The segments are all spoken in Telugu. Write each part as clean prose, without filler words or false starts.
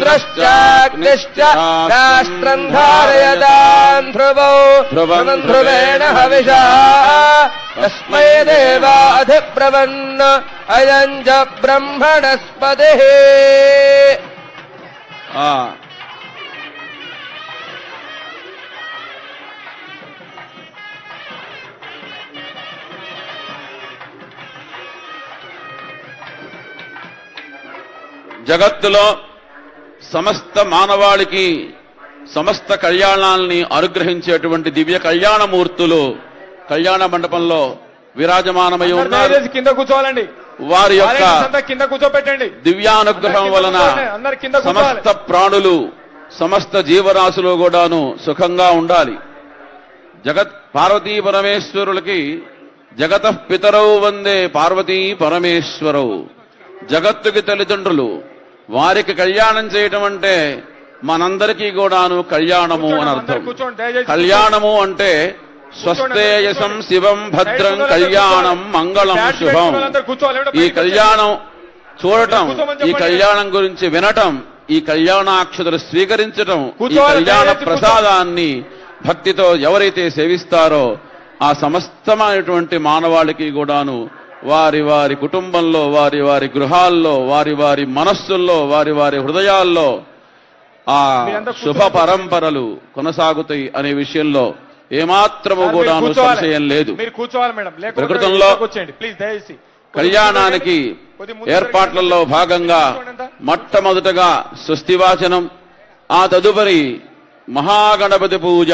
वरुणश्चाग्निश्च राष्ट्रम् धारयताम् ध्रुवौ ध्रुवेण हविषा तस्मै देवाधिब्रवन् अयम् च ब्रह्मणस्पतिः। జగత్తులో సమస్త మానవాళికి సమస్త కళ్యాణాలని అనుగ్రహించేటువంటి దివ్య కళ్యాణమూర్తులు కళ్యాణ మండపంలో విరాజమానమై ఉన్నారు. కింద కూర్చోవాలండి. వారి యొక్క కింద కూర్చోబెట్టండి. దివ్యానుగ్రహం వలన సమస్త ప్రాణులు సమస్త జీవరాశులు కూడాను సుఖంగా ఉండాలి. జగత్ పార్వతీ పరమేశ్వరులకి జగతః పితరౌ వందే పార్వతీ పరమేశ్వరౌ. జగత్తుకి తల్లిదండ్రులు, వారికి కళ్యాణం చేయటం అంటే మనందరికీ కూడాను కళ్యాణము అని అర్థం. కళ్యాణము అంటే స్వస్థేయసం శివం భద్రం కళ్యాణం మంగళం శుభం. ఈ కళ్యాణం చూడటం, ఈ కళ్యాణం గురించి వినటం, ఈ కళ్యాణాక్షతలు స్వీకరించటం, ఈ కళ్యాణ ప్రసాదాన్ని భక్తితో ఎవరైతే సేవిస్తారో ఆ సమస్తమైనటువంటి మానవాళికి కూడాను వారి వారి కుటుంబంలో, వారి వారి గృహాల్లో, వారి వారి మనస్సుల్లో, వారి వారి హృదయాల్లో ఆ శుభ పరంపరలు కొనసాగుతాయి అనే విషయంలో ఏమాత్రము కూడా సంశయం లేదు. ప్రకృతంలో కళ్యాణానికి ఏర్పాట్లలో భాగంగా మొట్టమొదటగా స్వస్తివాచనం, ఆ తదుపరి మహాగణపతి పూజ.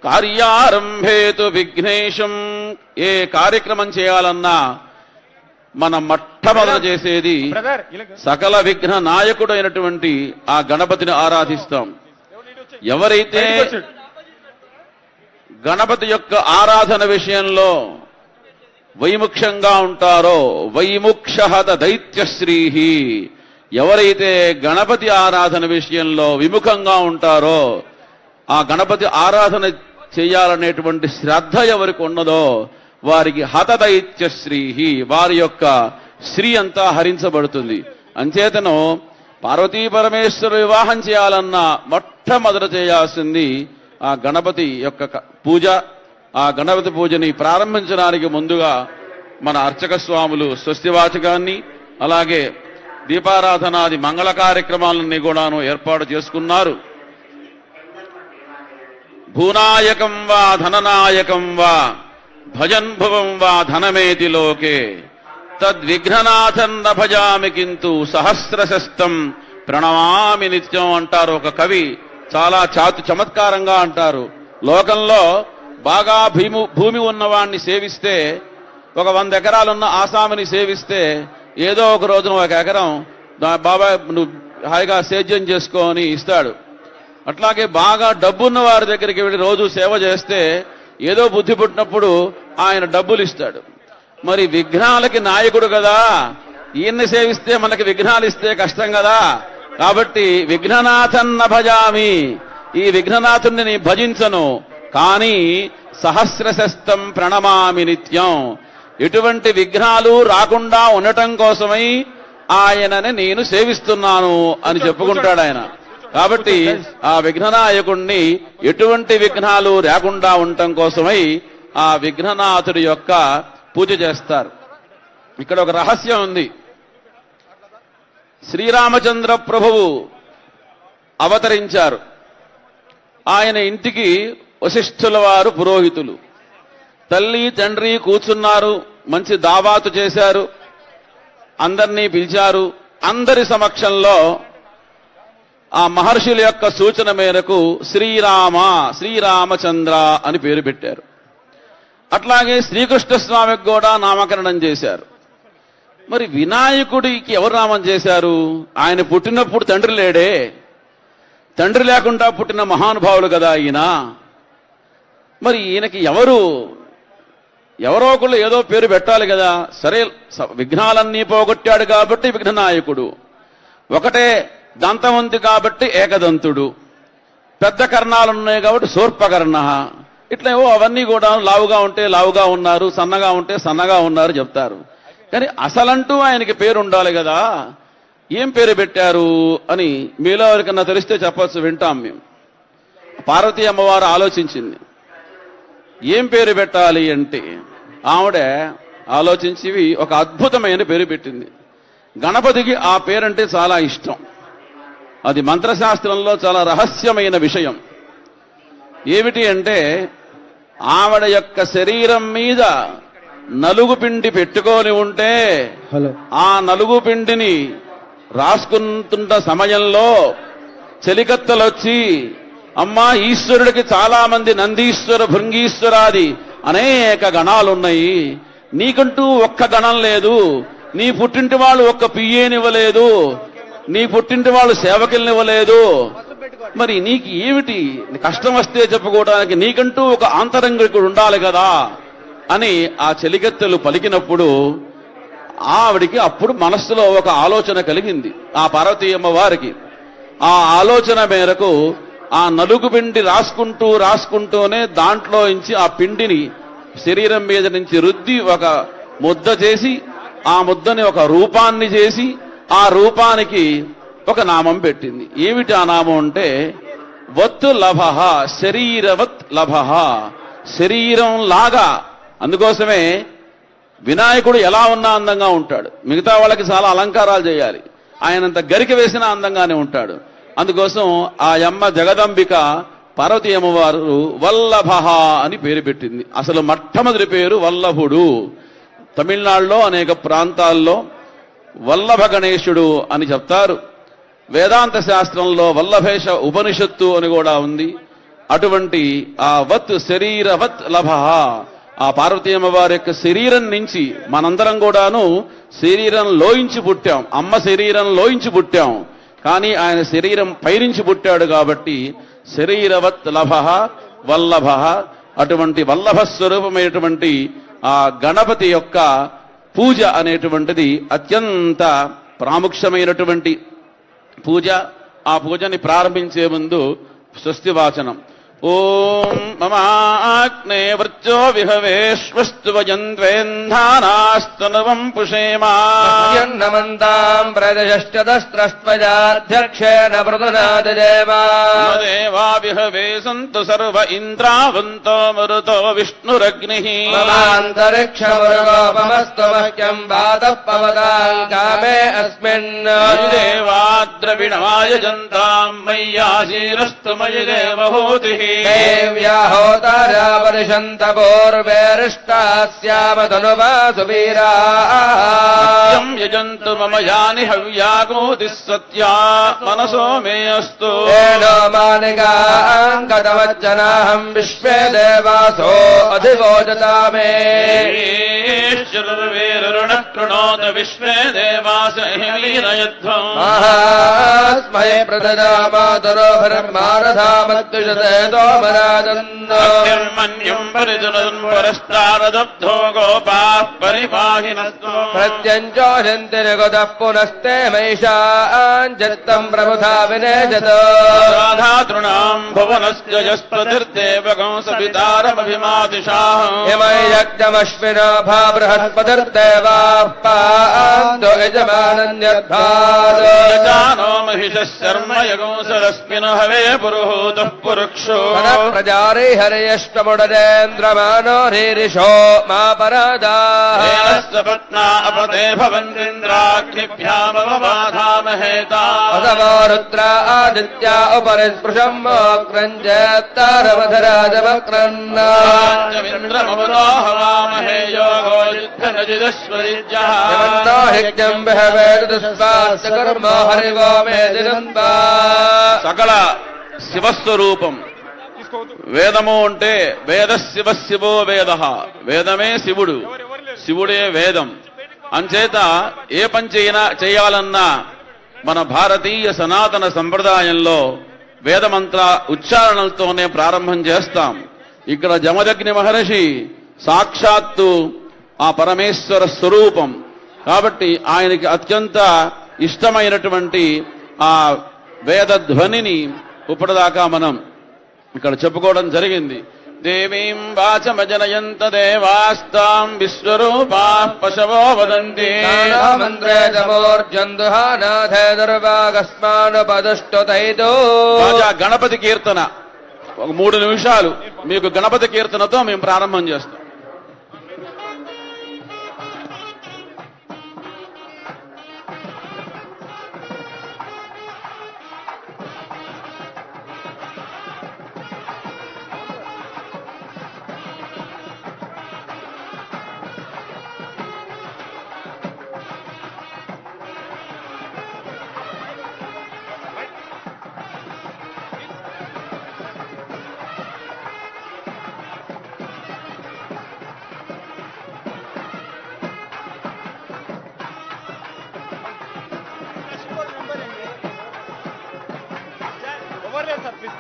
కార్యారంభేతు విఘ్నేశం. ఏ కార్యక్రమం చేయాలన్నా మనం మొట్టమొదట చేసేది సకల విఘ్న నాయకుడైనటువంటి ఆ గణపతిని ఆరాధిస్తాం. ఎవరైతే గణపతి యొక్క ఆరాధన విషయంలో వైముఖ్యంగా ఉంటారో, వైముక్షహత దైత్యశ్రీహి, ఎవరైతే గణపతి ఆరాధన విషయంలో విముఖంగా ఉంటారో, ఆ గణపతి ఆరాధన చేయాలనేటువంటి శ్రద్ధ ఎవరికి ఉన్నదో వారికి హతదైత్యశ్రీహి, వారి యొక్క శ్రీ అంతా హరించబడుతుంది. అంచేతను పార్వతీ పరమేశ్వర వివాహం చేయాలన్నా మొట్టమొదట చేయాల్సింది ఆ గణపతి యొక్క పూజ. ఆ గణపతి పూజని ప్రారంభించడానికి ముందుగా మన అర్చక స్వాములు స్వస్తివాచకాన్ని అలాగే దీపారాధనాది మంగళ కార్యక్రమాలన్నీ కూడాను ఏర్పాటు చేసుకున్నారు. భూనాయకం వా ధననాయకం వా భజన్ భువం వా ధనమేతి లోకే తద్విఘ్ననాథన్ న భజామి కింతు సహస్రశస్తం ప్రణమామి నిత్యం అంటారు ఒక కవి. చాలా చమత్కారంగా అంటారు. లోకంలో బాగా భూమి ఉన్నవాణ్ణి సేవిస్తే, ఒక 100 ఎకరాలున్న ఆసామిని సేవిస్తే ఏదో ఒక రోజున 1 ఎకరం బాబా నువ్వు హాయిగా సేద్యం చేసుకొని ఇస్తాడు. అట్లాగే బాగా డబ్బున్న వారి దగ్గరికి వెళ్ళి రోజు సేవ చేస్తే ఏదో బుద్ధి పుట్టినప్పుడు ఆయన డబ్బులు ఇస్తాడు. మరి విఘ్నాలకి నాయకుడు కదా, ఈయన్ని సేవిస్తే మనకి విఘ్నాలు ఇస్తే కష్టం కదా. కాబట్టి విఘ్ననాథన్న భజామి, ఈ విఘ్ననాథుణ్ణి నీ భజించను, కానీ సహస్రశస్తం ప్రణమామి నిత్యం, ఎటువంటి విఘ్నాలు రాకుండా ఉండటం కోసమై ఆయనని నేను సేవిస్తున్నాను అని చెప్పుకుంటాడు ఆయన. కాబట్టి ఆ విఘ్ననాయకుణ్ణి ఎటువంటి విఘ్నాలు రాకుండా ఉండటం కోసమై ఆ విఘ్ననాథుడి యొక్క పూజ చేస్తారు. ఇక్కడ ఒక రహస్యం ఉంది. శ్రీరామచంద్ర ప్రభువు అవతరించారు. ఆయన ఇంటికి వశిష్ఠుల వారు పురోహితులు, తల్లి తండ్రి కూర్చున్నారు, మంచి దావాతు చేశారు, అందరినీ పిలిచారు. అందరి సమక్షంలో ఆ మహర్షుల యొక్క సూచన మేరకు శ్రీరామచంద్ర అని పేరు పెట్టారు. అట్లాగే శ్రీకృష్ణ స్వామికి కూడా నామకరణం చేశారు. మరి వినాయకుడికి ఎవరు నామం చేశారు? ఆయన పుట్టినప్పుడు తండ్రి లేడే, తండ్రి లేకుండా పుట్టిన మహానుభావులు కదా ఈయన. మరి ఈయనకి ఎవరో ఒకళ్ళు ఏదో పేరు పెట్టాలి కదా. సరే, విఘ్నాలన్నీ పోగొట్టాడు కాబట్టి విఘ్ననాయకుడు, ఒకటే దంతం ఉంది కాబట్టి ఏకదంతుడు, పెద్ద కర్ణాలున్నాయి కాబట్టి శూర్పకర్ణ, ఇట్లా ఏవో అవన్నీ కూడా లావుగా ఉంటే లావుగా ఉన్నారు, సన్నగా ఉంటే సన్నగా ఉన్నారు చెప్తారు. కానీ అసలంటూ ఆయనకి పేరు ఉండాలి కదా. ఏం పేరు పెట్టారు అని మీలో ఎవరికన్నా తెలిస్తే చెప్పచ్చు, వింటాం మేము. పార్వతీ అమ్మవారు ఆలోచించింది ఏం పేరు పెట్టాలి అంటే, ఆవిడ ఆలోచించి ఒక అద్భుతమైన పేరు పెట్టింది. గణపతికి ఆ పేరంటే చాలా ఇష్టం. అది మంత్రశాస్త్రంలో చాలా రహస్యమైన విషయం. ఏమిటి అంటే, ఆవిడ యొక్క శరీరం మీద నలుగు పిండి పెట్టుకొని ఉంటే ఆ నలుగు పిండిని రాసుకుంటున్న సమయంలో చెలికత్తలొచ్చి, అమ్మా ఈశ్వరుడికి చాలా మంది నందీశ్వర, భృంగీశ్వరాది అనేక గణాలున్నాయి, నీకంటూ ఒక్క గణం లేదు, నీ పుట్టింటి వాళ్ళు ఒక్క పియ్యేనివ్వలేదు, నీ పుట్టింటి వాళ్ళు సేవకుల్నివ్వలేదు, మరి నీకు ఏమిటి కష్టం వస్తే చెప్పుకోవడానికి నీకంటూ ఒక ఆంతరంగికుడు ఉండాలి కదా అని ఆ చెలికత్తెలు పలికినప్పుడు ఆవిడికి అప్పుడు మనస్సులో ఒక ఆలోచన కలిగింది. ఆ పార్వతీ అమ్మవారికి ఆ ఆలోచన మేరకు ఆ నలుగు పిండి రాసుకుంటూనే దాంట్లో నుంచి ఆ పిండిని శరీరం మీద నుంచి రుద్ది ఒక ముద్ద చేసి, ఆ ముద్దని ఒక రూపాన్ని చేసి, ఆ రూపానికి ఒక నామం పెట్టింది. ఏమిటి ఆ నామం అంటే, వత్ లభః, శరీరవత్ లభః, శరీరం లాగా. అందుకోసమే వినాయకుడు ఎలా ఉన్నా అందంగా ఉంటాడు, మిగతా వాళ్ళకి చాలా అలంకారాలు చేయాలి, ఆయనంత గరిక వేసినా అందంగానే ఉంటాడు. అందుకోసం ఆ యమ్మ జగదంబిక పార్వతీ అమ్మవారు వల్లభః అని పేరు పెట్టింది. అసలు మొట్టమొదటి పేరు వల్లభుడు. తమిళనాడులో అనేక ప్రాంతాల్లో వల్లభ గణేశుడు అని చెప్తారు. వేదాంత శాస్త్రంలో వల్లభేష ఉపనిషత్తు అని కూడా ఉంది. అటువంటి ఆ వత్ శరీరవత్ లభః, ఆ పార్వతీ అమ్మవారి యొక్క శరీరం నుంచి మనందరం కూడాను శరీరంలోంచి పుట్టాం, అమ్మ శరీరంలోంచి పుట్టాం, కానీ ఆయన శరీరం పైనుంచి పుట్టాడు కాబట్టి శరీరవత్ లభః వల్లభః. అటువంటి వల్లభ స్వరూపమైనటువంటి ఆ గణపతి యొక్క పూజ అనేటువంటిది అత్యంత ప్రాముఖ్యమైనటువంటి పూజ. ఆ పూజని ప్రారంభించే ముందు స్వస్తి వాచనం. ఓం మమాగ్నే వృత్యో విహవేశ్వస్తు వయంద్వేంధానాస్తనువం పుషేమా నమంతాం ప్రజశ్చదస్త్రస్త్వజాధ్యక్షేణ మృదనాదజేమా దేవా విహవే సంతు సర్వ ఇంద్రావంతో మరుతో విష్ణురగ్నిః మమాంతరిక్షమరుగోపమస్తు మహ్యం వాతః పవతాం కామే అస్మిన్ దేవాద్రవిణమాయ జంతాం మయ్యాశీరస్తు మయి దేవహూతిః దేవ్యాహోతారా పరిషంత పూర్వేరిష్టాస్యామ తనువాసు వీరాః యజంతు మమ యాని హవ్యాగోతి సత్యా మనసో మే అస్తు ఏనో మానికాంగతవజ్జనాహం విశ్వే దేవాసో అధివోజతామే ఈశ్వరుర్వేరుణ కృణోత విశ్వే దేవాస లీలయధ్వం మహాస్మై ప్రదదామాతరో బ్రహ్మారథామద్విషతే మన్యం పరిజునన్ పరస్తారదబ్ధో గోపాః పరిపాహినస్తో ప్రత్యంచోషంతి నిగతః పునస్తే మైషాంజత్తం ప్రబుధా వినేజత రాధాతృణాం భువనస్య యస్పతిర్దేవగం సవితారమభిమాతిషాః ఇమై యజ్ఞమశ్వినో భా బృహస్పతిర్దేవాః పాంతో యజమానన్యద్భాద జానో మహిషः శర్మ యగం సరస్మిన హవే పురుహూతః పురుక్షో ప్రజారి హరియష్టముడరేంద్రమానో రీరిషో మా పరాదాః పత్నా అపదే భవంత్రింద్రాగ్నిభ్యామవబాధామహేతా అథవో రుద్రా ఆదిత్యా ఉపరి స్పృశం మోక్రంజేత్తారవధరాజవక్రన్న ఇంద్రమవరోహవామహే యోగో యుద్ధనజిదశ్వరిజ్యః యమన్నో హిజ్ఞం విహవేదుస్వాస్య కర్మో హరివో మే దినంబా. సకల శివస్వరూపం. వేదము అంటే వేద శివ శివో వేద, వేదమే శివుడు, శివుడే వేదం. అంచేత ఏ పని చేయాలన్నా మన భారతీయ సనాతన సంప్రదాయంలో వేదమంత్ర ఉచ్చారణలతోనే ప్రారంభం చేస్తాం. ఇక్కడ జమదగ్ని మహర్షి సాక్షాత్తు ఆ పరమేశ్వర స్వరూపం కాబట్టి ఆయనకి అత్యంత ఇష్టమైనటువంటి ఆ వేద ధ్వనిని ఇప్పటిదాకా మనం ఇక్కడ చెప్పుకోవడం జరిగింది. దేవీం వాచమజనయంత దేవాస్తాం విశ్వరూపాః పశవో వదంతి మంత్రే తమోర్జందుహానాథే దుర్వాగస్మానుపదుష్టుతైతో రాజా గణపతి కీర్తన ఒక 3 నిమిషాలు మీకు గణపతి కీర్తనతో మేము ప్రారంభం చేస్తాం. ఎవరు లేదు సార్ ప్లీజ్